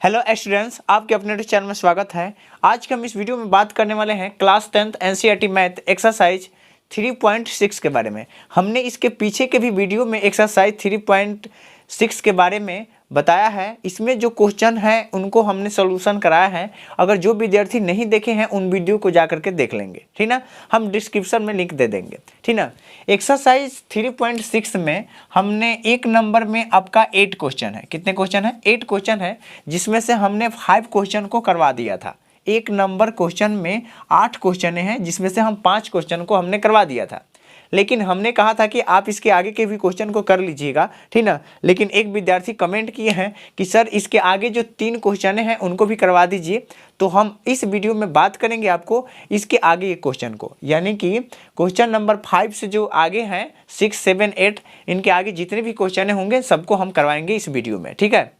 Hello students, आपके अपने channel में स्वागत है। आज के हम इस वीडियो में बात करने वाले हैं class 10th NCERT math exercise 3.6 के बारे में। हमने इसके पीछे के भी वीडियो में एक्सरसाइज 3.6 के बारे में बताया है। इसमें जो क्वेश्चन है उनको हमने सोल्यूशन कराया है। अगर जो विद्यार्थी नहीं देखे हैं उन वीडियो को जा करके देख लेंगे, ठीक ना। हम डिस्क्रिप्शन में लिंक दे देंगे, ठीक ना। एक्सरसाइज 3.6 में हमने एक नंबर में आपका 8 क्वेश्चन है। कितने क्वेश्चन है? 8 क्वेश्चन है, जिसमें से हमने 5 क्वेश्चन को करवा दिया था। एक नंबर क्वेश्चन में 8 क्वेश्चन हैं, जिसमें से हम 5 क्वेश्चन को हमने करवा दिया था। लेकिन हमने कहा था कि आप इसके आगे के भी क्वेश्चन को कर लीजिएगा, ठीक ना। लेकिन एक विद्यार्थी कमेंट किए हैं कि सर इसके आगे जो 3 क्वेश्चन हैं उनको भी करवा दीजिए। तो हम इस वीडियो में बात करेंगे आपको इसके आगे के क्वेश्चन को, यानी कि क्वेश्चन नंबर 5 से जो आगे हैं 6, 7, 8, इनके आगे जितने भी क्वेश्चन होंगे सबको हम करवाएंगे इस वीडियो में, ठीक है।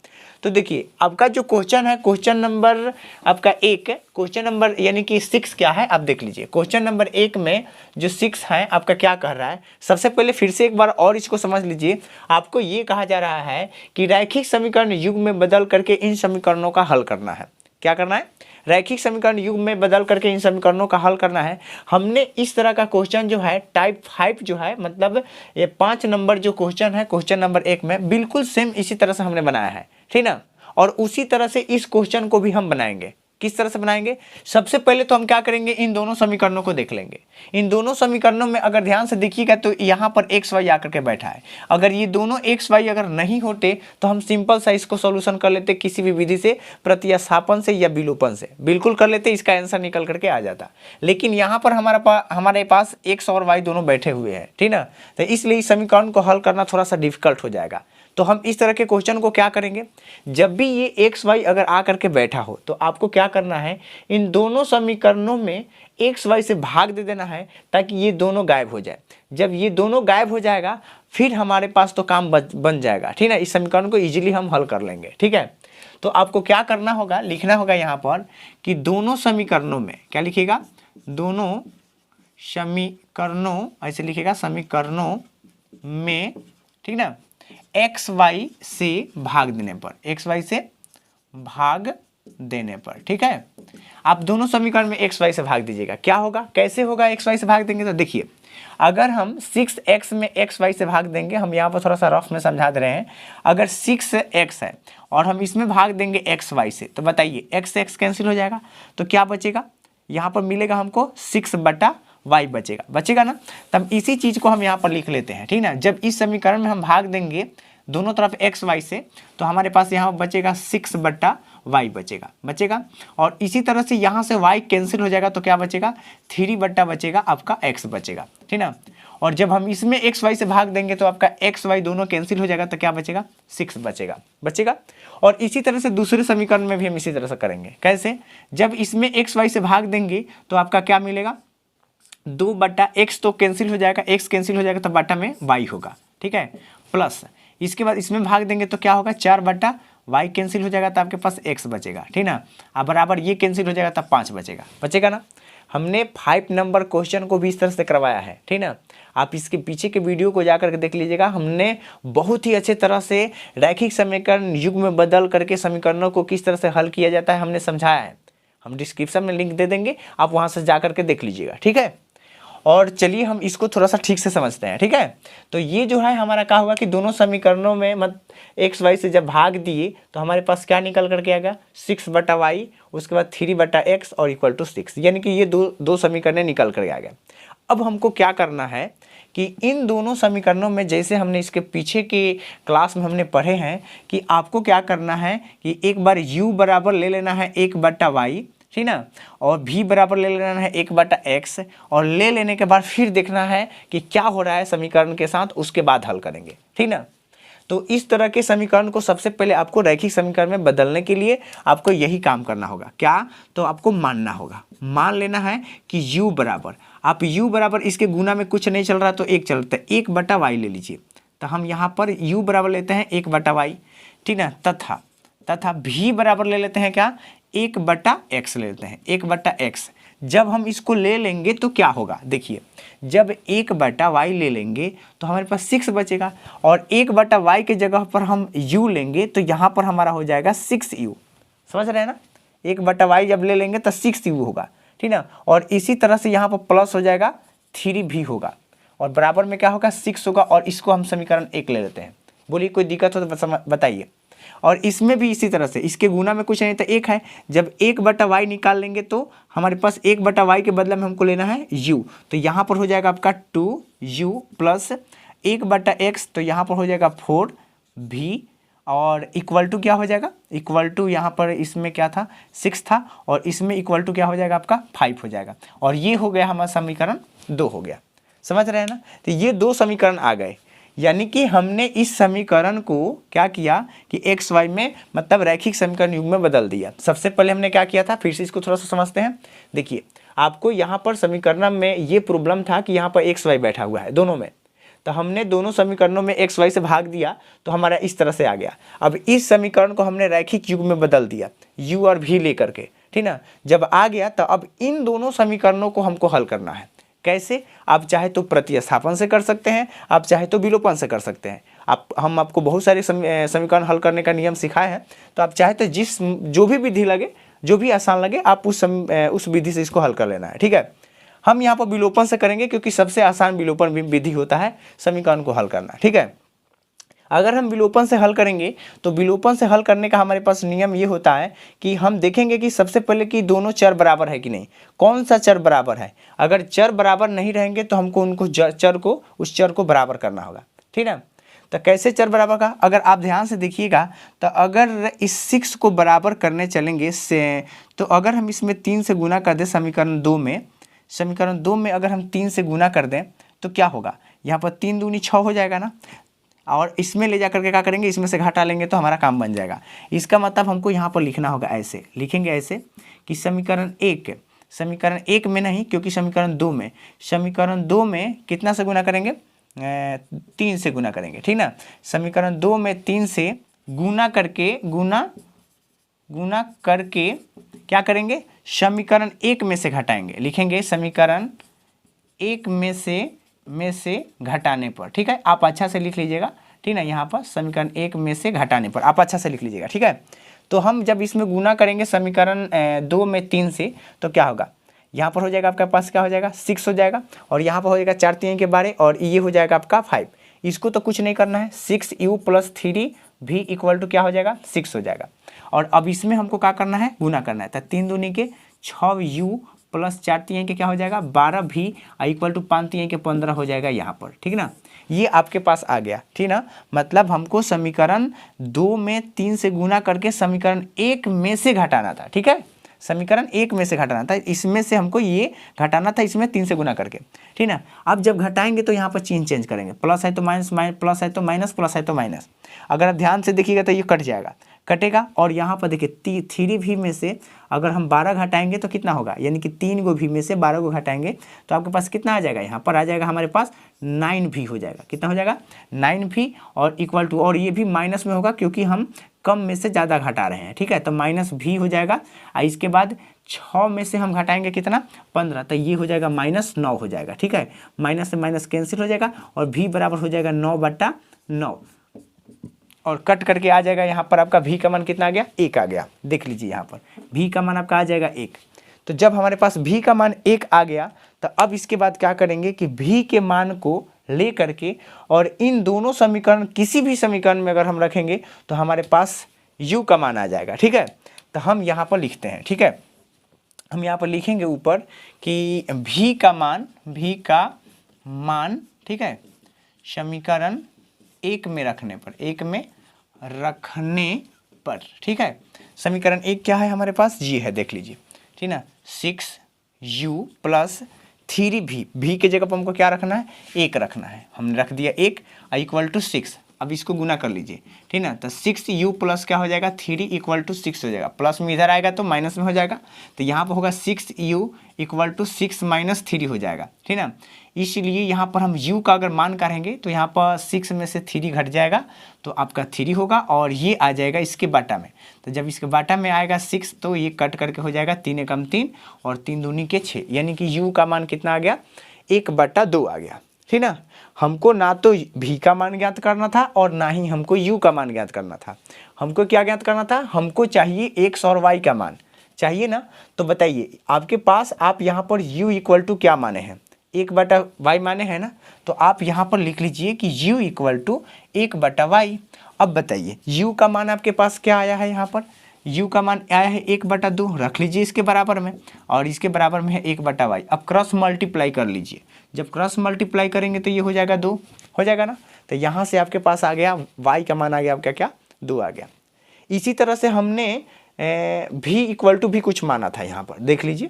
तो देखिए आपका जो क्वेश्चन है, क्वेश्चन नंबर आपका 1, क्वेश्चन नंबर यानी कि 6 क्या है आप देख लीजिए। क्वेश्चन नंबर 1 में जो 6 है आपका क्या कह रहा है, सबसे पहले फिर से एक बार और इसको समझ लीजिए। आपको ये कहा जा रहा है कि रैखिक समीकरण युग में बदल करके इन समीकरणों का हल करना है। क्या करना है? रैखिक समीकरण युग में बदल करके इन समीकरणों का हल करना है। हमने इस तरह का क्वेश्चन जो है टाइप 5 जो है, मतलब ये 5 नंबर जो क्वेश्चन है क्वेश्चन नंबर 1 में बिल्कुल सेम इसी तरह से हमने बनाया है, ठीक ना। और उसी तरह से इस क्वेश्चन को भी हम बनाएंगे। किस तरह से बनाएंगे? सबसे पहले तो हम क्या करेंगे, इन दोनों समीकरणों को देख लेंगे। इन दोनों समीकरणों में अगर ध्यान से देखिएगा तो यहाँ पर एक्स वाई आकर के बैठा है। अगर ये दोनों एक्स वाई अगर नहीं होते तो हम सिंपल सा इसको सॉल्यूशन कर लेते, किसी भी विधि से, प्रतिस्थापन से या विलोपन से बिल्कुल कर लेते, इसका आंसर निकल करके आ जाता। लेकिन यहाँ पर हमारे पास एक्स और वाई दोनों बैठे हुए हैं, ठीक ना। तो इसलिए इस समीकरण को हल करना थोड़ा सा डिफिकल्ट हो जाएगा। तो हम इस तरह के क्वेश्चन को क्या करेंगे, जब भी ये एक्स वाई अगर आ करके बैठा हो तो आपको क्या करना है, इन दोनों समीकरणों में एक्स वाई से भाग दे देना है ताकि ये दोनों गायब हो जाए। जब ये दोनों गायब हो जाएगा फिर हमारे पास तो काम बन जाएगा, ठीक ना। इस समीकरण को इजीली हम हल कर लेंगे, ठीक है। तो आपको क्या करना होगा, लिखना होगा यहाँ पर कि दोनों समीकरणों में, क्या लिखिएगा, दोनों समीकरणों, ऐसे लिखिएगा, समीकरणों में, ठीक ना, एक्स वाई से भाग देने पर, एक्स वाई से भाग देने पर, ठीक है। आप दोनों समीकरण में एक्स वाई से भाग दीजिएगा। क्या होगा, कैसे होगा एक्स वाई से भाग देंगे? तो देखिए, अगर हम 6x में एक्स वाई से भाग देंगे, हम यहाँ पर थोड़ा सा रफ में समझा दे रहे हैं। अगर 6x है और हम इसमें भाग देंगे एक्स वाई से, तो बताइए एक्स से एक्स कैंसिल हो जाएगा, तो क्या बचेगा? यहाँ पर मिलेगा हमको 6/y बचेगा ना। तब इसी चीज़ को हम यहाँ पर लिख लेते हैं, ठीक ना। जब इस समीकरण में हम भाग देंगे दोनों तरफ एक्स वाई से, तो हमारे पास यहाँ बचेगा 6/y बचेगा। और इसी तरह से यहाँ से y कैंसिल हो जाएगा तो क्या बचेगा, 3/बचेगा, आपका x बचेगा, ठीक ना। और जब हम इसमें एक्स वाई से भाग देंगे तो आपका एक्स वाई दोनों कैंसिल हो जाएगा तो क्या बचेगा, 6 बचेगा। और इसी तरह से दूसरे समीकरण में भी हम इसी तरह से करेंगे। कैसे? जब इसमें एक्स वाई से भाग देंगे तो आपका क्या मिलेगा, 2/x तो कैंसिल हो जाएगा, x कैंसिल हो जाएगा तो बटा में y होगा, ठीक है। प्लस इसके बाद इसमें भाग देंगे तो क्या होगा, 4/y कैंसिल हो जाएगा तो आपके पास x बचेगा, ठीक ना। अब बराबर ये कैंसिल हो जाएगा तब 5 बचेगा ना। हमने 5 नंबर क्वेश्चन को भी इस तरह से करवाया है, ठीक ना। आप इसके पीछे के वीडियो को जाकर के देख लीजिएगा। हमने बहुत ही अच्छे तरह से रैखिक समीकरण युग में बदल करके समीकरणों को किस तरह से हल किया जाता है हमने समझाया है। हम डिस्क्रिप्शन में लिंक दे देंगे, आप वहाँ से जा करके देख लीजिएगा, ठीक है। और चलिए हम इसको थोड़ा सा ठीक से समझते हैं, ठीक है। तो ये जो है हमारा क्या होगा कि दोनों समीकरणों में एक्स वाई से जब भाग दिए तो हमारे पास क्या निकल करके आएगा, 6/y, उसके बाद 3/x और इक्वल टू 6, यानी कि ये दो समीकरण निकल कर आ गए। अब हमको क्या करना है कि इन दोनों समीकरणों में, जैसे हमने इसके पीछे के क्लास में हमने पढ़े हैं, कि आपको क्या करना है कि एक बार u बराबर ले लेना है 1/y, ठीक ना, और v बराबर ले लेना है 1/x, और ले लेने के बाद फिर देखना है कि क्या हो रहा है समीकरण के साथ, उसके बाद हल करेंगे, ठीक ना। तो इस तरह के समीकरण को सबसे पहले आपको रैखिक समीकरण में बदलने के लिए आपको यही काम करना होगा। क्या? तो आपको मानना होगा, मान लेना है कि u बराबर, आप u बराबर इसके गुना में कुछ नहीं चल रहा तो 1 चलता है, 1/y ले लीजिए। तो हम यहाँ पर u बराबर लेते हैं 1/y, ठीक ना, तथा v बराबर ले लेते हैं क्या, 1/x ले लेते हैं, 1/x। जब हम इसको ले लेंगे तो क्या होगा, देखिए, जब 1/y ले लेंगे तो हमारे पास 6 बचेगा, और 1/y के जगह पर हम u लेंगे तो यहाँ पर हमारा हो जाएगा 6u, समझ रहे हैं ना। 1/y जब ले लेंगे तो 6u होगा, ठीक ना। और इसी तरह से यहाँ पर प्लस हो जाएगा 3v होगा और बराबर में क्या होगा 6 होगा। और इसको हम समीकरण 1 ले लेते हैं। बोलिए कोई दिक्कत हो तो बताइए। और इसमें भी इसी तरह से इसके गुना में कुछ नहीं तो 1 है। जब 1/y निकाल लेंगे तो हमारे पास 1/y के बदले में हमको लेना है u, तो यहाँ पर हो जाएगा आपका 2u प्लस 1/x, तो यहाँ पर हो जाएगा 4v और इक्वल टू क्या हो जाएगा, इक्वल टू यहाँ पर इसमें क्या था 6 था और इसमें इक्वल टू क्या हो जाएगा आपका 5 हो जाएगा। और ये हो गया हमारा समीकरण 2 हो गया। समझ रहे हैं ना। तो ये 2 समीकरण आ गए, यानी कि हमने इस समीकरण को क्या किया कि एक्स वाई में मतलब रैखिक समीकरण युग में बदल दिया। सबसे पहले हमने क्या किया था, फिर से इसको थोड़ा सा समझते हैं। देखिए आपको यहाँ पर समीकरण में ये प्रॉब्लम था कि यहाँ पर एक्स वाई बैठा हुआ है दोनों में, तो हमने दोनों समीकरणों में एक्स वाई से भाग दिया तो हमारा इस तरह से आ गया। अब इस समीकरण को हमने रैखिक युग में बदल दिया u और v लेकर के, ठीक ना। जब आ गया तो अब इन दोनों समीकरणों को हमको हल करना है। कैसे, आप चाहे तो प्रतिस्थापन से कर सकते हैं, आप चाहे तो विलोपन से कर सकते हैं। हम आपको बहुत सारे समीकरण हल करने का नियम सिखाए हैं, तो आप चाहे तो जो भी विधि लगे, जो भी आसान लगे, आप उस विधि से इसको हल कर लेना है, ठीक है। हम यहाँ पर विलोपन से करेंगे क्योंकि सबसे आसान विलोपन विधि होता है समीकरण को हल करना, ठीक है। अगर हम विलोपन से हल करेंगे तो विलोपन से हल करने का हमारे पास नियम ये होता है कि हम देखेंगे कि सबसे पहले कि दोनों चर बराबर है कि नहीं, कौन सा चर बराबर है। अगर चर बराबर नहीं रहेंगे तो हमको उस चर को बराबर करना होगा, ठीक है। तो कैसे चर बराबर का, अगर आप ध्यान से देखिएगा तो अगर इस 6 को बराबर करने चलेंगे से, तो अगर हम इसमें 3 से गुना कर दें समीकरण 2 में अगर हम 3 से गुना कर दें तो क्या होगा, यहाँ पर 3 दूनी 6 हो जाएगा ना। और इसमें ले जा करके क्या करेंगे, इसमें से घटा लेंगे तो हमारा काम बन जाएगा। इसका मतलब हमको यहाँ पर लिखना होगा ऐसे, लिखेंगे ऐसे कि समीकरण 1 में नहीं, क्योंकि समीकरण 2 में कितना से गुना करेंगे, 3 से गुना करेंगे, ठीक ना। समीकरण 2 में 3 से गुना करके क्या करेंगे, समीकरण 1 में से घटाएंगे। लिखेंगे समीकरण 1 में से घटाने पर, ठीक है। आप अच्छा से लिख लीजिएगा, ठीक है। यहाँ पर समीकरण 1 में से घटाने पर आप अच्छा से लिख लीजिएगा, ठीक है। तो हम जब इसमें गुना करेंगे समीकरण 2 में 3 से, तो क्या होगा, यहाँ पर हो जाएगा आपके पास क्या हो जाएगा 6 हो जाएगा, और यहाँ पर हो जाएगा 4 3 के 12 और ये हो जाएगा आपका 5। इसको तो कुछ नहीं करना है, 6u plus 3v equal to क्या हो जाएगा 6 हो जाएगा। और अब इसमें हमको क्या करना है, गुना करना है। तो 3 दूनी के 6u प्लस 4 3 के क्या हो जाएगा 12v इक्वल टू 5 3 के 15 हो जाएगा यहाँ पर, ठीक ना। ये आपके पास आ गया, ठीक ना। मतलब हमको समीकरण 2 में 3 से गुना करके समीकरण 1 में से घटाना था, ठीक है। समीकरण 1 में से घटाना था, इसमें से हमको ये घटाना था, इसमें 3 से गुना करके, ठीक ना। अब जब घटाएंगे तो यहाँ पर चिन्ह चेंज करेंगे, प्लस है तो माइनस, प्लस है तो माइनस, प्लस है तो माइनस। अगर आप ध्यान से देखिएगा तो ये कटेगा। और यहाँ पर देखिए 3v में से अगर हम 12 घटाएंगे तो कितना होगा, यानी कि 3 गो v में से 12 को घटाएंगे तो आपके पास कितना आ जाएगा, यहाँ पर आ जाएगा हमारे पास 9v हो जाएगा। कितना हो जाएगा 9v और इक्वल टू, और ये भी माइनस में होगा क्योंकि हम कम में से ज़्यादा घटा रहे हैं, ठीक है। तो -v हो जाएगा। इसके बाद 6 में से हम घटाएंगे कितना 15, तो ये हो जाएगा -9 हो जाएगा, ठीक है। माइनस से माइनस कैंसिल हो जाएगा और v बराबर हो जाएगा 9/9 और कट करके आ जाएगा। यहाँ पर आपका v का मान कितना आ गया 1 आ गया। देख लीजिए यहाँ पर v का मान आपका आ जाएगा 1। तो जब हमारे पास v का मान 1 आ गया तो अब इसके बाद क्या करेंगे कि v के मान को ले करके और इन दोनों समीकरण, किसी भी समीकरण में अगर हम रखेंगे तो हमारे पास u का मान आ जाएगा, ठीक है। तो हम यहाँ पर लिखते हैं, ठीक है। हम यहाँ पर लिखेंगे ऊपर कि v का मान, ठीक है, समीकरण 1 में रखने पर, ठीक है। समीकरण 1 क्या है हमारे पास, ये है, देख लीजिए, ठीक ना। 6u प्लस 3v, v के जगह पर हमको क्या रखना है 1 रखना है, हमने रख दिया 1 इक्वल टू 6। अब इसको गुना कर लीजिए, ठीक ना। तो 6u प्लस क्या हो जाएगा 3 इक्वल टू 6 हो जाएगा। प्लस में इधर आएगा तो माइनस में हो जाएगा, तो यहाँ पर होगा 6u इक्वल टू 6 माइनस 3 हो जाएगा, ठीक ना। इसलिए यहाँ पर हम u का अगर मान करेंगे तो यहाँ पर 6 में से 3 घट जाएगा तो आपका 3 होगा और ये आ जाएगा इसके बाटा में। तो जब इसके बाटा में आएगा 6 तो ये कट करके हो जाएगा 3 एकम 3 और 3 दूनी के 6, यानी कि u का मान कितना आ गया 1/2 आ गया, ठीक ना। हमको ना तो v का मान ज्ञात करना था और ना ही हमको u का मान ज्ञात करना था, हमको क्या ज्ञात करना था, हमको चाहिए एक्स और वाई का मान चाहिए ना। तो बताइए आपके पास आप यहाँ पर u इक्वल टू क्या माने हैं, 1/y माने हैं ना। तो आप यहाँ पर लिख लीजिए कि u इक्वल टू 1/y। अब बताइए u का मान आपके पास क्या आया है, यहाँ पर u का मान आया है 1/2, रख लीजिए इसके बराबर में, और इसके बराबर में है 1/y। अब क्रॉस मल्टीप्लाई कर लीजिए, जब क्रॉस मल्टीप्लाई करेंगे तो ये हो जाएगा 2, हो जाएगा ना। तो यहाँ से आपके पास आ गया y का मान आ गया आपका क्या, 2 आ गया। इसी तरह से हमने v इक्वल टू भी कुछ माना था, यहाँ पर देख लीजिए,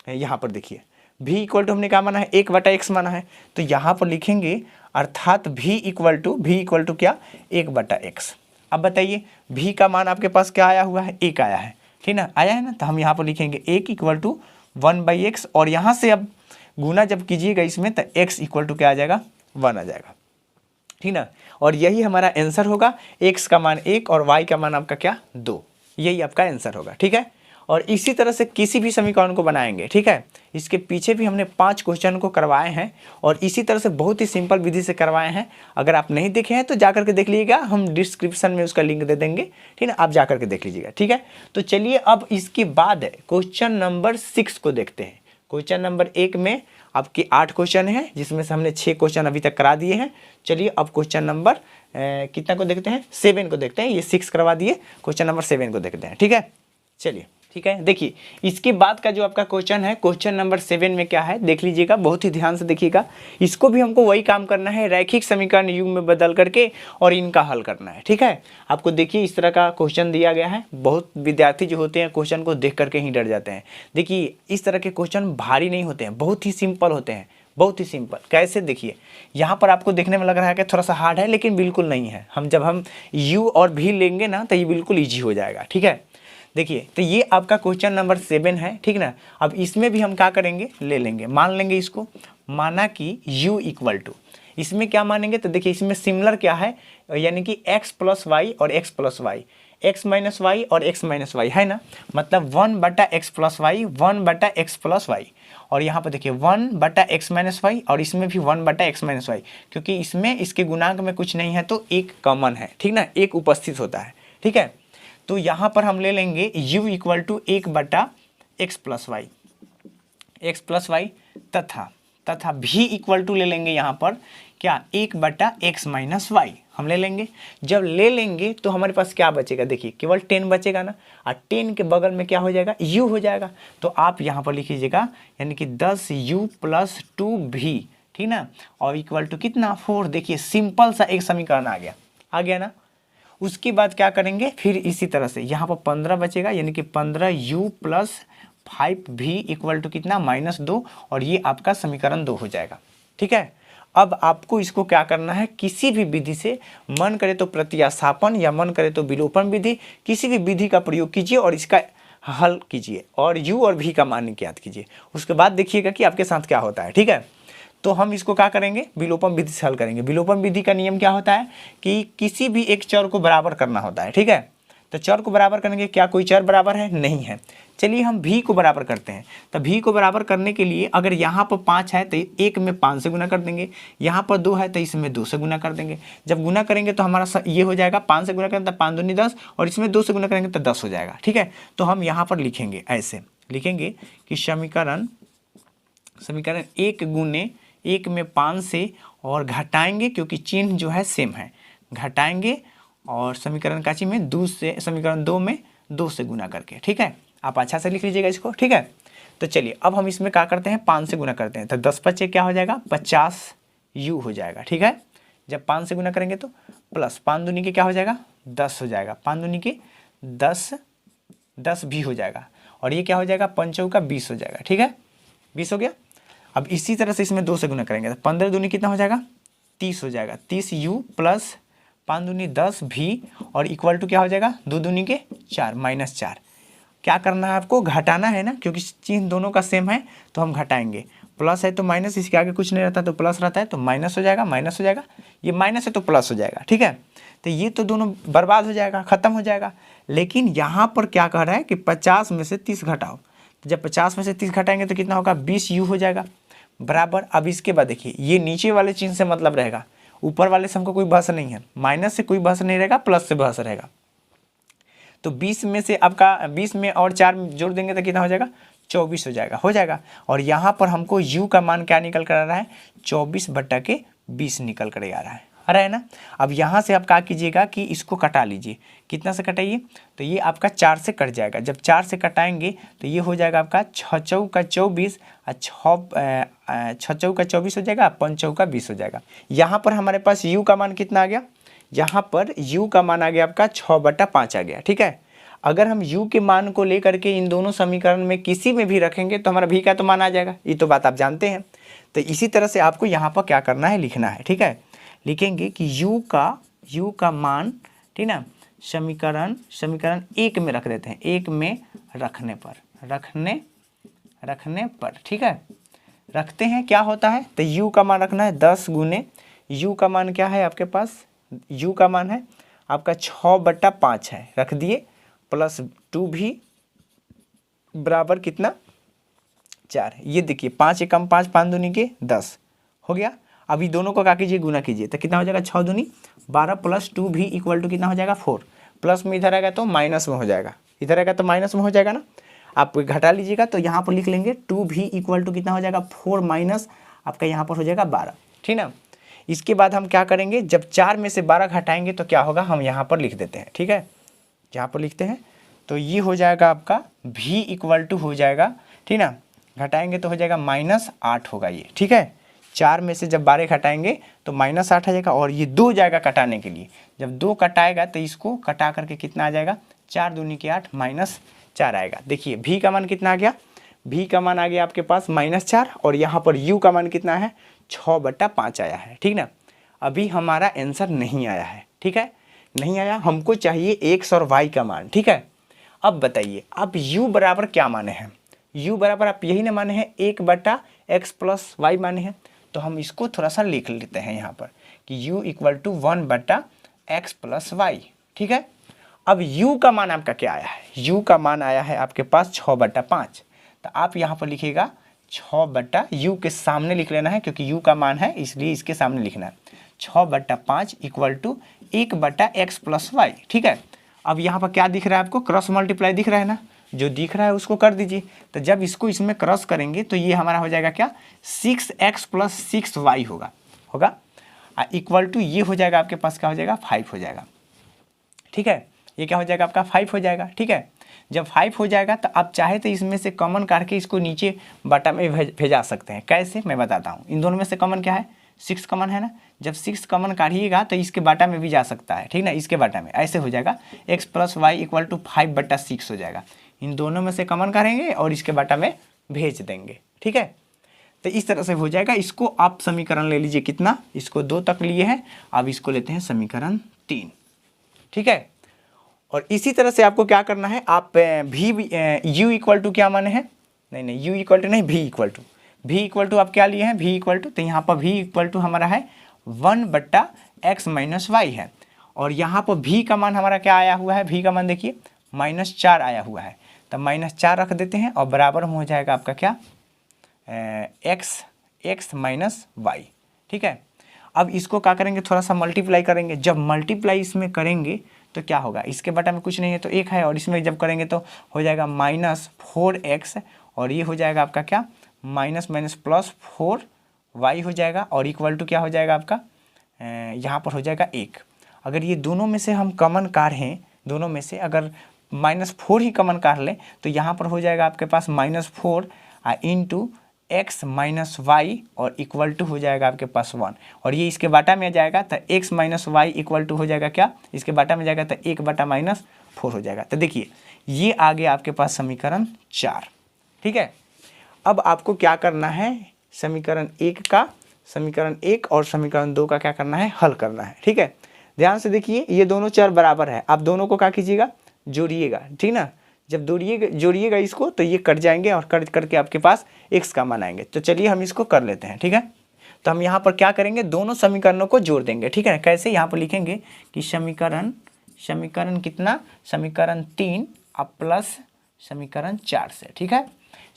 यहाँ पर देखिए v इक्वल टू हमने क्या माना है, 1/x माना है। तो यहाँ पर लिखेंगे अर्थात v इक्वल टू क्या, 1/x। अब बताइए v का मान आपके पास क्या आया हुआ है, 1 आया है, ठीक ना, आया है ना। तो हम यहाँ पर लिखेंगे 1 इक्वल टू 1/x, और यहाँ से अब गुना जब कीजिएगा इसमें तो x इक्वल टू क्या आ जाएगा, 1 आ जाएगा, ठीक ना। और यही हमारा आंसर होगा, x का मान 1 और y का मान आपका क्या, 2, यही आपका आंसर होगा, ठीक है। और इसी तरह से किसी भी समीकरण को बनाएंगे, ठीक है। इसके पीछे भी हमने 5 क्वेश्चन को करवाए हैं, और इसी तरह से बहुत ही सिंपल विधि से करवाए हैं। अगर आप नहीं देखे हैं तो जाकर के देख लीजिएगा, हम डिस्क्रिप्शन में उसका लिंक दे देंगे, ठीक है, आप जाकर के देख लीजिएगा, ठीक है। तो चलिए अब इसके बाद क्वेश्चन नंबर 6 को देखते हैं। क्वेश्चन नंबर 1 में आपके 8 क्वेश्चन हैं, जिसमें से हमने 6 क्वेश्चन अभी तक करा दिए हैं। चलिए अब क्वेश्चन नंबर कितना को देखते हैं, 7 को देखते हैं। ये 6 करवा दिए, क्वेश्चन नंबर 7 को देखते हैं, ठीक है। चलिए ठीक है, देखिए इसके बाद का जो आपका क्वेश्चन है, क्वेश्चन नंबर 7 में क्या है देख लीजिएगा, बहुत ही ध्यान से देखिएगा। इसको भी हमको वही काम करना है, रैखिक समीकरण युग में बदल करके और इनका हल करना है, ठीक है। आपको देखिए इस तरह का क्वेश्चन दिया गया है। बहुत विद्यार्थी जो होते हैं क्वेश्चन को देख करके ही डर जाते हैं। देखिए इस तरह के क्वेश्चन भारी नहीं होते हैं, बहुत ही सिंपल होते हैं, बहुत ही सिंपल। कैसे, देखिए यहाँ पर आपको देखने में लग रहा है कि थोड़ा सा हार्ड है, लेकिन बिल्कुल नहीं है। जब हम u और v लेंगे ना तो ये बिल्कुल ईजी हो जाएगा, ठीक है। देखिए तो ये आपका क्वेश्चन नंबर 7 है, ठीक ना। अब इसमें भी हम क्या करेंगे, ले लेंगे, मान लेंगे इसको, माना कि u इक्वल टू, इसमें क्या मानेंगे तो देखिए इसमें सिमिलर क्या है, यानी कि x प्लस वाई और x plus y, x minus y और x माइनस वाई है ना, मतलब 1/x plus Y 1/x plus y. और यहाँ पर देखिए 1/x माइनस वाई, और इसमें भी 1/x माइनस वाई, क्योंकि इसमें इसके गुणांक में कुछ नहीं है तो एक कॉमन है, ठीक ना, एक उपस्थित होता है, ठीक है। तो यहाँ पर हम ले लेंगे u equal to 1/x plus y तथा v इक्वल टू ले लेंगे यहाँ पर क्या, 1/x माइनस वाई हम ले लेंगे। जब ले लेंगे तो हमारे पास क्या बचेगा, देखिए केवल 10 बचेगा ना, और 10 के बगल में क्या हो जाएगा, u हो जाएगा। तो आप यहाँ पर लिख लीजिएगा, यानी कि 10u प्लस 2v, ठीक ना, और इक्वल टू कितना, 4। देखिए सिंपल सा एक समीकरण आ गया ना। उसके बाद क्या करेंगे, फिर इसी तरह से यहाँ पर 15 बचेगा, यानी कि 15u plus 5v equal to कितना, -2, और ये आपका समीकरण 2 हो जाएगा, ठीक है। अब आपको इसको क्या करना है, किसी भी विधि से, मन करे तो प्रतिस्थापन या मन करे तो विलोपन विधि, किसी भी विधि का प्रयोग कीजिए और इसका हल कीजिए और u और v का मान ज्ञात कीजिए। उसके बाद देखिएगा कि आपके साथ क्या होता है, ठीक है। तो हम इसको क्या करेंगे, विलोपन विधि से हल करेंगे। विलोपन विधि का नियम क्या होता है कि किसी भी एक चर को बराबर करना होता है, ठीक है। तो चर को बराबर करेंगे, क्या कोई चर बराबर है, नहीं है। चलिए हम v को बराबर करते हैं। तो v को बराबर करने के लिए अगर यहाँ पर 5 है तो 1 में 5 से गुना कर देंगे, यहाँ पर 2 है तो इसमें 2 से गुना कर देंगे। जब गुना करेंगे तो हमारा ये हो जाएगा, 5 से गुना करेंगे तो 5 दूनी 10, और इसमें 2 से गुना करेंगे तो 10 हो जाएगा, ठीक है। तो हम यहाँ पर लिखेंगे, ऐसे लिखेंगे कि समीकरण 1 गुने 1 में 5 से, और घटाएंगे क्योंकि चिन्ह जो है सेम है, घटाएंगे और समीकरण का चिन्ह में 2 से, समीकरण 2 में 2 से गुना करके, ठीक है। आप अच्छा से लिख लीजिएगा इसको, ठीक है। तो चलिए अब हम इसमें क्या करते हैं, 5 से गुना करते हैं। तो 10 बचे क्या हो जाएगा, 50u हो जाएगा, ठीक है। जब 5 से गुना करेंगे तो प्लस 5 दूनी के क्या हो जाएगा, 10 हो जाएगा, 5 दूनी के 10 भी हो जाएगा, और ये क्या हो जाएगा, 5 चौका 20 हो जाएगा, ठीक है, 20 हो गया। अब इसी तरह से इसमें 2 से गुना करेंगे तो 15 दूनी कितना हो जाएगा, 30 हो जाएगा, 30u प्लस 5 दूनी 10v, और इक्वल टू क्या हो जाएगा, 2 दूनी के 4 -4। क्या करना है आपको, घटाना है ना, क्योंकि चिन्ह दोनों का सेम है तो हम घटाएंगे। प्लस है तो माइनस, इसके आगे कुछ नहीं रहता तो प्लस रहता है, तो माइनस हो जाएगा, ये माइनस है तो प्लस हो जाएगा, ठीक है। तो ये तो दोनों बर्बाद हो जाएगा, ख़त्म हो जाएगा। लेकिन यहाँ पर क्या कह रहा है कि 50 में से 30 घटाओ, तो जब 50 में से 30 घटाएंगे तो कितना होगा, 20u हो जाएगा, बराबर। अब इसके बाद देखिए ये नीचे वाले चिन्ह से मतलब रहेगा, ऊपर वाले से हमको कोई बहस नहीं है, माइनस से कोई बहस नहीं रहेगा, प्लस से बहस रहेगा। तो 20 में से आपका 20 में और 4 जोड़ देंगे तो कितना हो जाएगा, 24 हो जाएगा। और यहाँ पर हमको u का मान क्या निकल कर आ रहा है, 24/20 निकल कर आ रहा है ना। अब यहाँ से आप क्या कीजिएगा कि इसको कटा लीजिए, कितना से कटाइए, तो ये आपका 4 से कट जाएगा। जब 4 से कटाएंगे तो ये हो जाएगा आपका 6 चौका 24 और 6 चौका 24 हो जाएगा, 5 चौका 20 हो जाएगा। यहाँ पर हमारे पास u का मान कितना आ गया, यहाँ पर u का मान आ गया आपका 6/5 आ गया, ठीक है। अगर हम u के मान को लेकर के इन दोनों समीकरण में किसी में भी रखेंगे तो हमारा v का तो मान आ जाएगा, ये तो बात आप जानते हैं। तो इसी तरह से आपको यहाँ पर क्या करना है, लिखना है, ठीक है। लिखेंगे कि u का मान, ठीक ना, समीकरण 1 में रख देते हैं, 1 में रखने पर, ठीक है, रखते हैं। क्या होता है, तो u का मान रखना है 10 गुने u का मान क्या है आपके पास, u का मान है आपका 6/5 है, रख दिए, प्लस 2 भी बराबर कितना, 4। ये देखिए 5 एकम 5, 5 दूनी के 10 हो गया। अभी दोनों को क्या कीजिए, गुना कीजिए, तो कितना हो जाएगा, 6 दूनी 12 प्लस 2 भी इक्वल टू कितना हो जाएगा, 4। प्लस में इधर आएगा तो माइनस में हो जाएगा, इधर आएगा तो माइनस में हो जाएगा ना। आप घटा लीजिएगा तो यहाँ पर लिख लेंगे 2 भी इक्वल टू कितना हो जाएगा, 4 माइनस आपका यहाँ पर हो जाएगा 12, ठीक ना। इसके बाद हम क्या करेंगे, जब 4 में से 12 घटाएंगे तो क्या होगा, हम यहाँ पर लिख देते हैं, ठीक है, यहाँ पर लिखते हैं। तो ये हो जाएगा आपका v इक्वल टू हो जाएगा, ठीक ना, घटाएंगे तो हो जाएगा -8 होगा ये, ठीक है। 4 में से जब 12 घटाएंगे तो -8 आ जाएगा, और ये 2 जाएगा कटाने के लिए। जब 2 कटाएगा तो इसको कटा करके कितना आ जाएगा, 4 दूनी के 8 -4 आएगा। देखिए v का मान कितना आ गया, v का मान आ गया आपके पास -4, और यहाँ पर u का मान कितना है, 6/5 आया है, ठीक ना। अभी हमारा आंसर नहीं आया है, ठीक है, नहीं आया, हमको चाहिए x और y का मान, ठीक है। अब बताइए आप u बराबर क्या माने हैं, u बराबर आप यही ना माने हैं 1/x + y माने हैं। तो हम इसको थोड़ा सा लिख लेते हैं यहाँ पर कि u equal to 1/x + y, ठीक है। अब u का मान आपका क्या आया है, u का मान आया है आपके पास 6/5। तो आप यहाँ पर लिखिएगा 6/u के सामने लिख लेना है, क्योंकि u का मान है इसलिए इसके सामने लिखना है। 6/5 इक्वल टू 1/x + y, ठीक है। अब यहाँ पर क्या दिख रहा है आपको, क्रॉस मल्टीप्लाई दिख रहा है ना, जो दिख रहा है उसको कर दीजिए। तो जब इसको इसमें क्रॉस करेंगे तो ये हमारा हो जाएगा क्या, 6x + 6y होगा इक्वल टू ये हो जाएगा आपके पास क्या हो जाएगा, 5 हो जाएगा, ठीक है। ये क्या हो जाएगा आपका 5 हो जाएगा, ठीक है। जब 5 हो जाएगा तो आप चाहे तो इसमें से कॉमन करके इसको नीचे बटा में भेजा सकते हैं। कैसे, मैं बताता हूँ। इन दोनों में से कॉमन क्या है, 6 कॉमन है ना। जब 6 कॉमन काढ़िएगा तो इसके बाटा में भी जा सकता है, ठीक ना, इसके बाटा में ऐसे हो जाएगा x + y इक्वल टू 5/6 हो जाएगा। इन दोनों में से कॉमन करेंगे और इसके बाटा में भेज देंगे, ठीक है। तो इस तरह से हो जाएगा। इसको आप समीकरण ले लीजिए, कितना, इसको 2 तक लिए हैं, अब इसको लेते हैं समीकरण 3, ठीक है। और इसी तरह से आपको क्या करना है, आप u इक्वल टू क्या माने हैं, नहीं u इक्वल टू नहीं, v इक्वल टू आप क्या लिए हैं, v इक्वल टू, तो यहाँ पर v इक्वल टू हमारा है 1/x - y है। और यहाँ पर v का मान हमारा क्या आया हुआ है, v का मान देखिए -4 आया हुआ है। तो -4 रख देते हैं और बराबर में हो जाएगा आपका क्या, x - y, ठीक है। अब इसको क्या करेंगे, थोड़ा सा मल्टीप्लाई करेंगे। जब मल्टीप्लाई इसमें करेंगे तो क्या होगा, इसके बटा में कुछ नहीं है तो 1 है, और इसमें जब करेंगे तो हो जाएगा -4x, और ये हो जाएगा आपका क्या, +4y हो जाएगा, और इक्वल टू क्या हो जाएगा आपका, यहाँ पर हो जाएगा 1। अगर ये दोनों में से हम कॉमन काढ़ें, दोनों में से अगर -4 ही कॉमन काढ़ लें तो यहाँ पर हो जाएगा आपके पास -4 इंटू x - y, और इक्वल टू हो जाएगा आपके पास 1, और ये इसके बाटा में आ जाएगा तो x - y इक्वल टू हो जाएगा क्या, इसके बाटा में जाएगा तो 1/-4 हो जाएगा। तो देखिए ये आ गया आपके पास समीकरण 4, ठीक है। अब आपको क्या करना है, समीकरण 1 और समीकरण 2 का क्या करना है, हल करना है, ठीक है। ध्यान से देखिए, ये दोनों चर बराबर है, आप दोनों को क्या कीजिएगा, जोड़िएगा, ठीक ना। जब जोड़िएगा इसको तो ये कट जाएंगे, और कट करके आपके पास x का मान आएंगे। तो चलिए हम इसको कर लेते हैं, ठीक है। तो हम यहाँ पर क्या करेंगे, दोनों समीकरणों को जोड़ देंगे, ठीक है। कैसे, यहाँ पर लिखेंगे कि समीकरण कितना, समीकरण 3 अब प्लस समीकरण 4 से, ठीक है।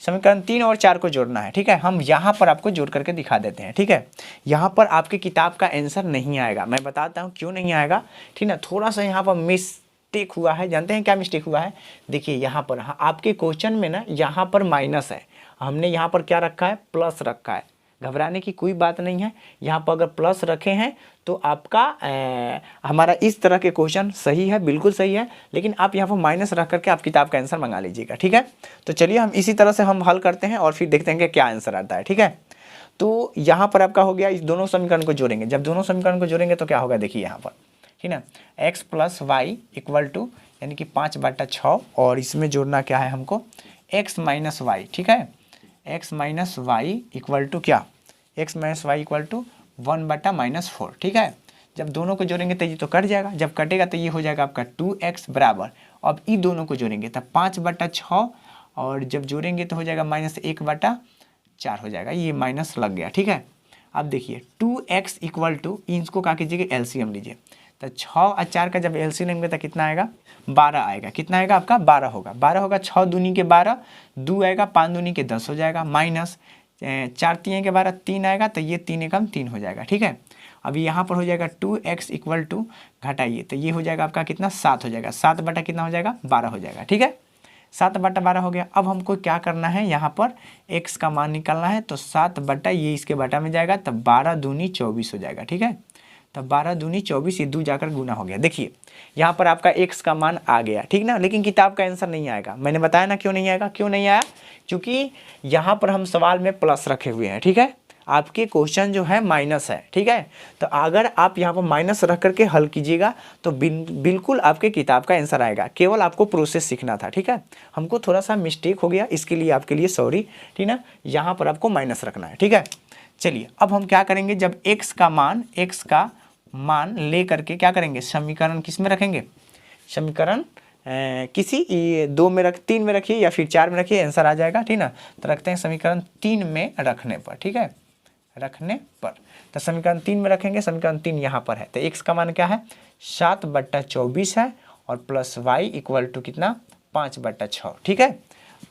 समीकरण 3 और 4 को जोड़ना है, ठीक है। हम यहाँ पर आपको जोड़ करके दिखा देते हैं, ठीक है। यहाँ पर आपकी किताब का आंसर नहीं आएगा, मैं बताता हूँ क्यों नहीं आएगा, ठीक ना। थोड़ा सा यहाँ पर मिस मिस्टेक हुआ है। जानते हैं क्या मिस्टेक हुआ है? देखिए यहाँ पर आपके क्वेश्चन में ना यहाँ पर माइनस है, हमने यहाँ पर क्या रखा है? प्लस रखा है। घबराने की कोई बात नहीं है, यहाँ पर अगर प्लस रखे हैं तो आपका हमारा इस तरह के क्वेश्चन सही है, बिल्कुल सही है, लेकिन आप यहाँ पर माइनस रख करके आप किताब का आंसर मंगा लीजिएगा, ठीक है। तो चलिए हम इसी तरह से हम हल करते हैं और फिर देखते हैं कि क्या आंसर आता है, ठीक है। तो यहाँ पर आपका हो गया, इस दोनों समीकरण को जोड़ेंगे। जब दोनों समीकरण को जोड़ेंगे तो क्या होगा? देखिए यहाँ पर, ठीक है, x plus y equal to यानी कि 5/6, और इसमें जोड़ना क्या है हमको? x माइनस वाई, ठीक है। x minus y equal to क्या? x minus y equal to 1/-4, ठीक है। जब दोनों को जोड़ेंगे तो ये तो कट जाएगा, जब कटेगा तो ये हो जाएगा आपका 2x बराबर, अब ये दोनों को जोड़ेंगे तब 5/6, और जब जोड़ेंगे तो हो जाएगा -1/4 हो जाएगा, ये माइनस लग गया, ठीक है। अब देखिए 2x इक्वल टू, इसको क्या कीजिएगा? एलसीएम लीजिए, तो 6 और 4 का जब एलसीएम लेंगे तो कितना आएगा? 12 आएगा। कितना आएगा आपका? 12 होगा। 12 होगा, 6 दूनी के 12, 2 आएगा, 5 दूनी के 10 हो जाएगा, माइनस 4 तीन के 12, 3 आएगा, तो ये 3 एकम 3 हो जाएगा, ठीक है। अभी यहाँ पर हो जाएगा 2x इक्वल टू, घटाइए तो ये हो जाएगा आपका कितना? 7 हो जाएगा। 7 बटा कितना हो जाएगा? 12 हो जाएगा, ठीक है। 7/12 हो गया। अब हमको क्या करना है? यहाँ पर x का मान निकालना है, तो 7 बटा ये इसके बटा में जाएगा, तब 12 दूनी 24 हो जाएगा, ठीक है। तब 12 दूनी 24, ये 2 जाकर गुना हो गया। देखिए यहाँ पर आपका x का मान आ गया, ठीक ना, लेकिन किताब का आंसर नहीं आएगा। मैंने बताया ना क्यों नहीं आएगा? क्यों नहीं आया? क्योंकि यहाँ पर हम सवाल में प्लस रखे हुए हैं, ठीक है। आपके क्वेश्चन जो है माइनस है, ठीक है। तो अगर आप यहाँ पर माइनस रख करके हल कीजिएगा तो बिल्कुल आपके किताब का आंसर आएगा। केवल आपको प्रोसेस सीखना था, ठीक है। हमको थोड़ा सा मिस्टेक हो गया, इसके लिए आपके लिए सॉरी, ठीक ना। यहाँ पर आपको माइनस रखना है, ठीक है। चलिए अब हम क्या करेंगे? जब x का मान ले करके क्या करेंगे? समीकरण किस में रखेंगे? समीकरण किसी 2 में 3 में रखिए या फिर 4 में रखिए, आंसर आ जाएगा, ठीक ना। तो रखते हैं समीकरण 3 में रखने पर, ठीक है, रखने पर। तो समीकरण 3 में रखेंगे, समीकरण 3 यहाँ पर है, तो x का मान क्या है? 7/24 है, और प्लस वाई इक्वल टू कितना? 5/6, ठीक है।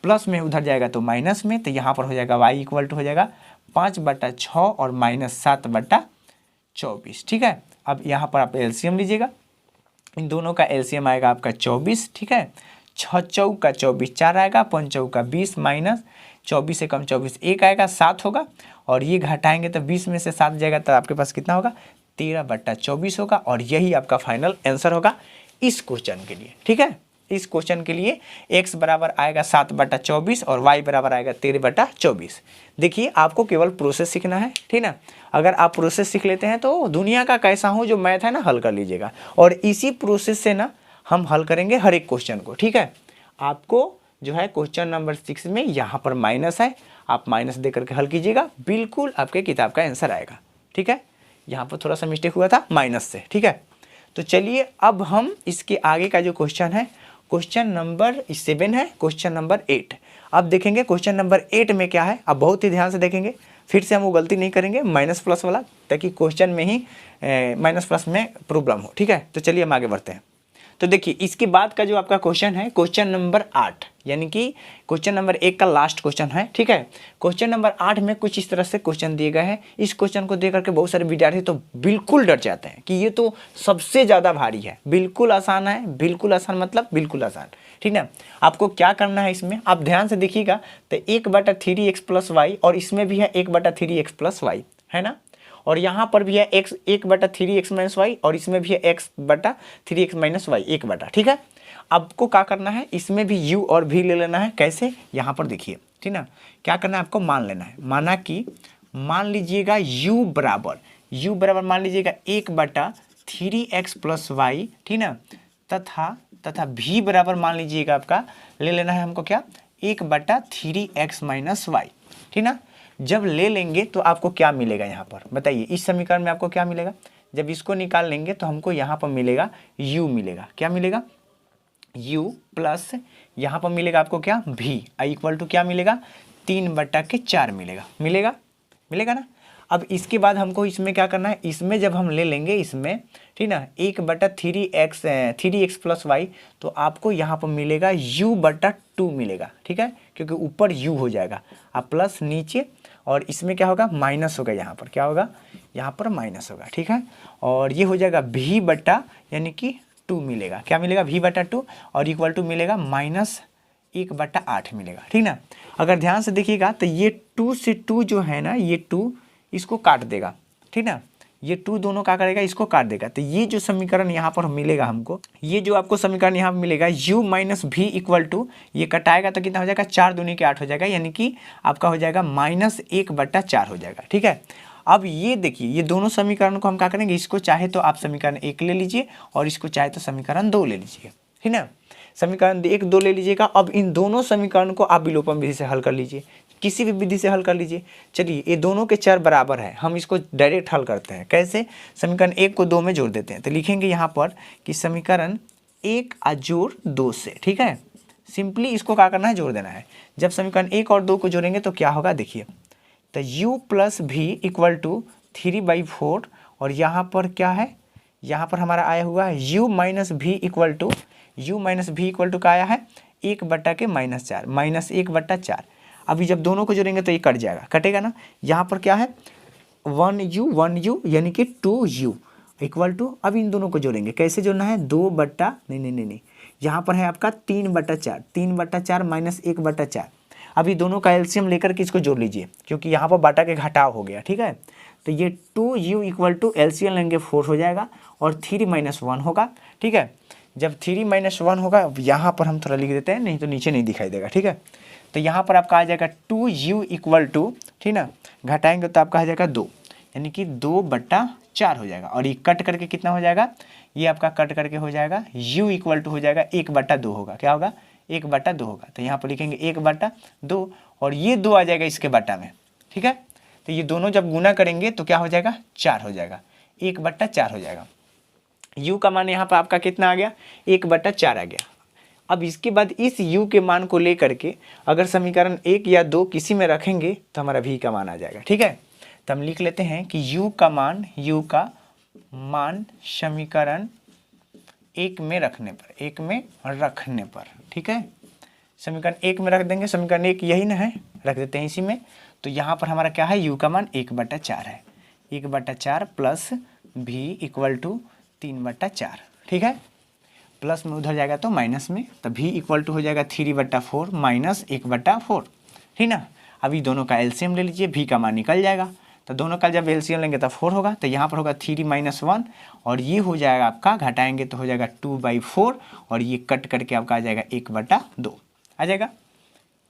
प्लस में उधर जाएगा तो माइनस में, तो यहाँ पर हो जाएगा y इक्वल टू हो जाएगा 5/6 और -7/24, ठीक है। अब यहाँ पर आप एलसीएम लीजिएगा, इन दोनों का एलसीएम आएगा आपका 24, ठीक है। 6 चौका 24, 4 आएगा, 5 चौका 20, माइनस 24 से कम 24 1 आएगा, 7 होगा, और ये घटाएंगे तो 20 में से 7 जाएगा, तो आपके पास कितना होगा? 13/24 होगा, और यही आपका फाइनल आंसर होगा इस क्वेश्चन के लिए, ठीक है। इस क्वेश्चन के लिए x बराबर आएगा 7/24 और y बराबर आएगा 13/24। देखिए आपको केवल प्रोसेस सीखना है, ठीक ना। अगर आप प्रोसेस सीख लेते हैं तो दुनिया का कैसा हो जो मैथ है ना हल कर लीजिएगा, और इसी प्रोसेस से ना हम हल करेंगे हर एक क्वेश्चन को, ठीक है। आपको जो है क्वेश्चन नंबर 6 में यहाँ पर माइनस है, आप माइनस दे करके हल कीजिएगा, बिल्कुल आपके किताब का आंसर आएगा, ठीक है। यहाँ पर थोड़ा सा मिस्टेक हुआ था माइनस से, ठीक है। तो चलिए अब हम इसके आगे का जो क्वेश्चन है, क्वेश्चन नंबर 7 है, क्वेश्चन नंबर 8। अब देखेंगे क्वेश्चन नंबर 8 में क्या है। अब बहुत ही ध्यान से देखेंगे, फिर से हम वो गलती नहीं करेंगे माइनस प्लस वाला, ताकि क्वेश्चन में ही माइनस प्लस में प्रॉब्लम हो, ठीक है। तो चलिए हम आगे बढ़ते हैं। तो देखिए इसके बाद का जो आपका क्वेश्चन है क्वेश्चन नंबर 8, यानी कि क्वेश्चन नंबर 1 का लास्ट क्वेश्चन है, ठीक है। क्वेश्चन नंबर 8 में कुछ इस तरह से क्वेश्चन दिए गए हैं। इस क्वेश्चन को देख करके बहुत सारे विद्यार्थी तो बिल्कुल डर जाते हैं कि ये तो सबसे ज़्यादा भारी है। बिल्कुल आसान है, बिल्कुल आसान मतलब बिल्कुल आसान, ठीक ना। आपको क्या करना है इसमें, आप ध्यान से देखिएगा, तो 1/3x + y, और इसमें भी है 1/3x + y, है ना। और यहाँ पर भी है x 1/3x - y, और इसमें भी है x/3x - y 1/, ठीक है। आपको क्या करना है, इसमें भी u और v ले लेना है। कैसे? यहाँ पर देखिए, ठीक ना। क्या करना है आपको? मान लेना है। माना कि मान लीजिएगा u बराबर मान लीजिएगा 1/3x + y, ठीक ना, तथा v बराबर मान लीजिएगा आपका ले लेना है हमको क्या? 1/3x - y, ठीक ना। जब ले लेंगे तो आपको क्या मिलेगा यहाँ पर बताइए? इस समीकरण में आपको क्या मिलेगा? जब इसको निकाल लेंगे तो हमको यहाँ पर मिलेगा u मिलेगा। क्या मिलेगा? u प्लस यहाँ पर मिलेगा आपको क्या? v इक्वल टू क्या मिलेगा? 3/4 मिलेगा ना। अब इसके बाद हमको इसमें क्या करना है, इसमें जब हम ले लेंगे इसमें, ठीक ना, 1/3x + y, तो आपको यहाँ पर मिलेगा u/2 मिलेगा, ठीक है, क्योंकि ऊपर u हो जाएगा, अब प्लस नीचे, और इसमें क्या होगा? माइनस होगा। यहाँ पर क्या होगा? यहाँ पर माइनस होगा, ठीक है। और ये हो जाएगा v/, यानी कि 2 मिलेगा। क्या मिलेगा? v/2 और इक्वल टू मिलेगा -1/8 मिलेगा। ठीक ना। अगर ध्यान से देखिएगा तो ये 2 से 2 जो है ना, ये 2 इसको काट देगा। ठीक ना, ये 2 दोनों क्या करेगा? इसको काट देगा। तो ये जो समीकरण यहाँ पर मिलेगा हमको, ये जो आपको समीकरण यहाँ पर मिलेगा u minus v equal to, ये कटाएगा तो कितना हो जाएगा? 4 दूनी के 8 हो जाएगा, यानी कि आपका हो जाएगा -1/4 हो जाएगा। ठीक है। अब ये देखिए, ये दोनों समीकरण को हम क्या करेंगे? इसको चाहे तो आप समीकरण 1 ले लीजिए और इसको चाहे तो समीकरण 2 ले लीजिए। ठीक ना। समीकरण 1, 2 ले लीजिएगा। अब इन दोनों समीकरण को आप विलोपन विधि से हल कर लीजिए, किसी भी विधि से हल कर लीजिए। चलिए, ये दोनों के चर बराबर है, हम इसको डायरेक्ट हल करते हैं। कैसे? समीकरण 1 को 2 में जोड़ देते हैं। तो लिखेंगे यहाँ पर कि समीकरण 1 जोड़ 2 से। ठीक है, सिंपली इसको क्या करना है? जोड़ देना है। जब समीकरण 1 और 2 को जोड़ेंगे तो क्या होगा? देखिए, तो u प्लस भी इक्वल टू 3/4 और यहाँ पर क्या है? यहाँ पर हमारा आया हुआ है u माइनस भी इक्वल टू क्या आया है? 1/4 -1/4। अभी जब दोनों को जोड़ेंगे तो ये कट जाएगा, कटेगा ना। यहाँ पर क्या है? 1u यानी कि 2u इक्वल टू, अब इन दोनों को जोड़ेंगे। कैसे जोड़ना है? नहीं, यहाँ पर है आपका 3/4 माइनस 1/4। अभी दोनों का एलसीएम लेकर के इसको जोड़ लीजिए, क्योंकि यहाँ पर बटा के घटाव हो गया। ठीक है, तो ये 2u इक्वल टू एलसीएम लेंगे 4 हो जाएगा और 3 - 1 होगा। ठीक है, जब 3 - 1 होगा, यहाँ पर हम थोड़ा लिख देते हैं, नहीं तो नीचे नहीं दिखाई देगा। ठीक है, तो यहाँ पर आपका आ जाएगा 2u इक्वल टू, ठीक ना, घटाएंगे तो आपका आ जाएगा 2, यानी कि 2/4 हो जाएगा। और ये कट करके कितना हो जाएगा? ये आपका कट करके हो जाएगा u इक्वल टू हो जाएगा 1/2 होगा। क्या होगा? 1/2 होगा। तो यहाँ पर लिखेंगे 1/2 और ये 2 आ जाएगा इसके बटा में। ठीक है, तो ये दोनों जब गुना करेंगे तो क्या हो जाएगा? 4 हो जाएगा, 1/4 हो जाएगा। u का मान यहाँ पर आपका कितना आ गया? 1/4 आ गया। अब इसके बाद इस u के मान को लेकर के अगर समीकरण 1 या 2 किसी में रखेंगे तो हमारा v का मान आ जाएगा। ठीक है, तो हम लिख लेते हैं कि u का मान समीकरण 1 में रखने पर, ठीक है, समीकरण 1 में रख देंगे। समीकरण 1 यही ना है, रख देते हैं इसी में। तो यहाँ पर हमारा क्या है? u का मान 1/4 है, 1/4 प्लस v इक्वल टू 3/4। ठीक है, प्लस में उधर जाएगा तो माइनस में, तो v इक्वल टू हो जाएगा 3/4 माइनस 1/4। ठीक ना। अभी दोनों का एलसीएम ले लीजिए, v का मान निकल जाएगा। तो दोनों का जब एलसीएम लेंगे तो 4 होगा। तो यहाँ पर होगा 3 - 1 और ये हो जाएगा आपका, घटाएंगे तो हो जाएगा 2/4 और ये कट करके आपका आ जाएगा 1/2 आ जाएगा,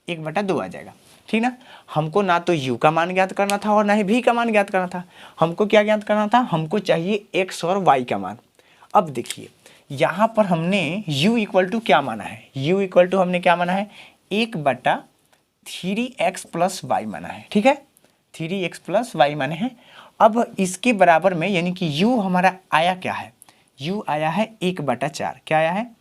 1/2 आ जाएगा। ठीक ना। हमको ना तो u का मान ज्ञात करना था और ना ही v का मान ज्ञात करना था। हमको क्या ज्ञात करना था? हमको चाहिए x और y का मान। अब देखिए, यहाँ पर हमने u इक्वल टू क्या माना है? u इक्वल टू हमने क्या माना है? 1/3x प्लस y माना है। ठीक है, 3x प्लस y माने हैं। अब इसके बराबर में, यानी कि u हमारा आया क्या है? u आया है 1/4। क्या आया है?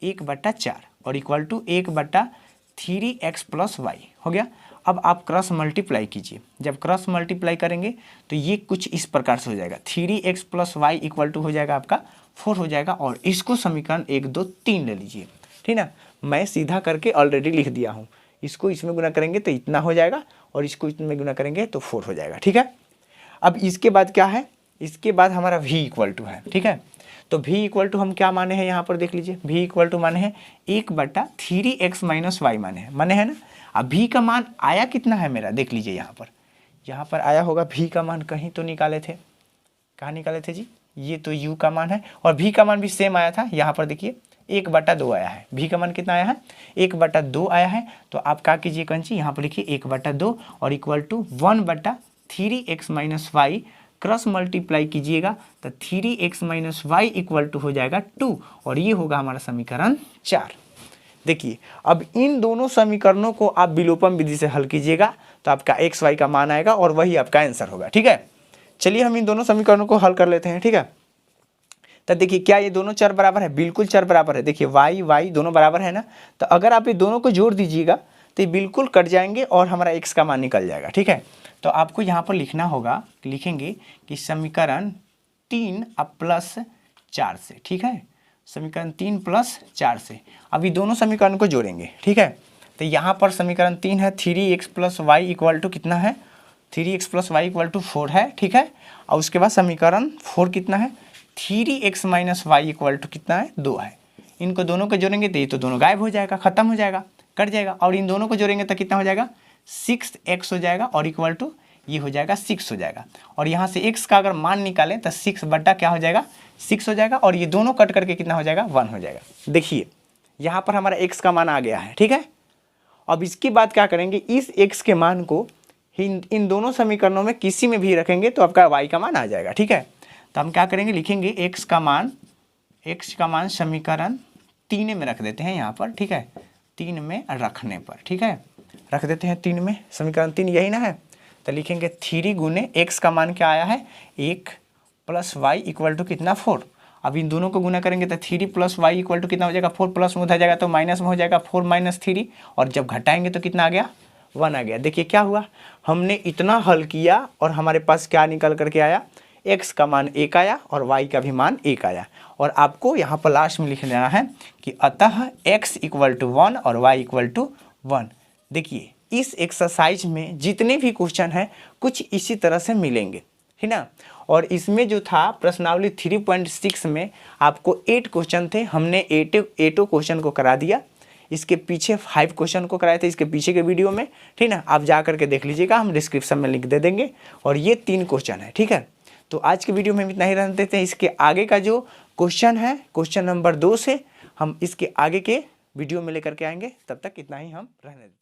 1/4 और equal to 1/3x plus y हो गया। अब आप क्रॉस मल्टीप्लाई कीजिए। जब क्रॉस मल्टीप्लाई करेंगे तो ये कुछ इस प्रकार से हो जाएगा, 3x plus y equal to हो जाएगा आपका 4 हो जाएगा। और इसको समीकरण 1, 2, 3 ले लीजिए। ठीक ना, मैं सीधा करके ऑलरेडी लिख दिया हूँ। इसको इसमें गुना करेंगे तो इतना हो जाएगा और इसको इसमें गुना करेंगे तो 4 हो जाएगा। ठीक है, अब इसके बाद क्या है? इसके बाद हमारा v इक्वल टू है। ठीक है, तो v इक्वल टू हम क्या माने हैं? यहाँ पर देख लीजिए, v इक्वल टू माने हैं 1/3x माइनस y माने है ना। अब v का मान आया कितना है मेरा? देख लीजिए, यहाँ पर आया होगा v का मान, कहीं तो निकाले थे, कहाँ निकाले थे जी? ये तो u का मान है और v का मान भी सेम आया था। यहाँ पर देखिए 1/2 आया है। v का मान कितना आया है? 1/2 आया है। तो आप क्या कीजिए कंची, यहाँ पर लिखिए 1/2 और equal to 1/3x minus y, cross multiply कीजिएगा तो 3x minus y equal to हो जाएगा 2 और ये होगा हमारा समीकरण 4। देखिए, अब इन दोनों समीकरणों को आप विलोपन विधि से हल कीजिएगा तो आपका x y का मान आएगा और वही आपका आंसर होगा। ठीक है, चलिए हम इन दोनों समीकरणों को हल कर लेते हैं। ठीक है, तो देखिए, क्या ये दोनों चर बराबर है? बिल्कुल चर बराबर है। देखिए y दोनों बराबर है ना, तो अगर आप ये दोनों को जोड़ दीजिएगा तो ये बिल्कुल कट जाएंगे और हमारा x का मान निकल जाएगा। ठीक है, तो आपको यहाँ पर लिखना होगा, लिखेंगे कि समीकरण 3 अब प्लस 4 से। ठीक है, समीकरण 3 प्लस 4 से अभी दोनों समीकरण को जोड़ेंगे। ठीक है, तो यहाँ पर समीकरण 3 है, 3x plus y equal to कितना है? 3x plus y equal to 4 है। ठीक है, और उसके बाद समीकरण 4 कितना है? 3x minus y equal to कितना है, 2 है। इनको दोनों को जोड़ेंगे तो ये तो दोनों गायब हो जाएगा, खत्म हो जाएगा, कट जाएगा। और इन दोनों को जोड़ेंगे तो कितना हो जाएगा, 6x हो जाएगा और इक्वल टू ये हो जाएगा 6 हो जाएगा। और यहाँ से x का अगर मान निकालें तो 6 बट्टा क्या हो जाएगा, 6 हो जाएगा। और ये दोनों कट करके कितना हो जाएगा, 1 हो जाएगा। देखिए यहाँ पर हमारा x का मान आ गया है, ठीक है। अब इसके बाद क्या करेंगे, इस x के मान को इन दोनों समीकरणों में किसी में भी रखेंगे तो आपका y का मान आ जाएगा, ठीक है। तो हम क्या करेंगे, लिखेंगे x का मान समीकरण 3 में रख देते हैं यहाँ पर, ठीक है। 3 में रखने पर, ठीक है, रख देते हैं 3 में, समीकरण 3 यही ना है। तो लिखेंगे 3 गुने x का मान क्या आया है, 1 प्लस वाई इक्वल टू कितना, 4। अब इन दोनों को गुना करेंगे तो 3 प्लस वाई इक्वल टू कितना हो जाएगा, 4 प्लस में उधर जाएगा तो माइनस में हो जाएगा, 4 माइनस 3। और जब घटाएंगे तो कितना आ गया, 1 आ गया। देखिए क्या हुआ, हमने इतना हल किया और हमारे पास क्या निकल करके आया, x का मान 1 आया और y का भी मान 1 आया। और आपको यहाँ पर लास्ट में लिख देना है कि अतः x इक्वल टू 1 और y इक्वल टू 1। देखिए इस एक्सरसाइज में जितने भी क्वेश्चन हैं कुछ इसी तरह से मिलेंगे, है ना। और इसमें जो था प्रश्नावली 3.6 में आपको 8 क्वेश्चन थे, हमने 8 क्वेश्चन को करा दिया। इसके पीछे 5 क्वेश्चन को कराए थे इसके पीछे के वीडियो में, ठीक ना। आप जा करके देख लीजिएगा, हम डिस्क्रिप्शन में लिंक दे देंगे। और ये 3 क्वेश्चन है, ठीक है। तो आज के वीडियो में इतना ही रहने देते हैं। इसके आगे का जो क्वेश्चन है, क्वेश्चन नंबर 2 से हम इसके आगे के वीडियो में लेकर के आएंगे। तब तक इतना ही हम रहने देते हैं।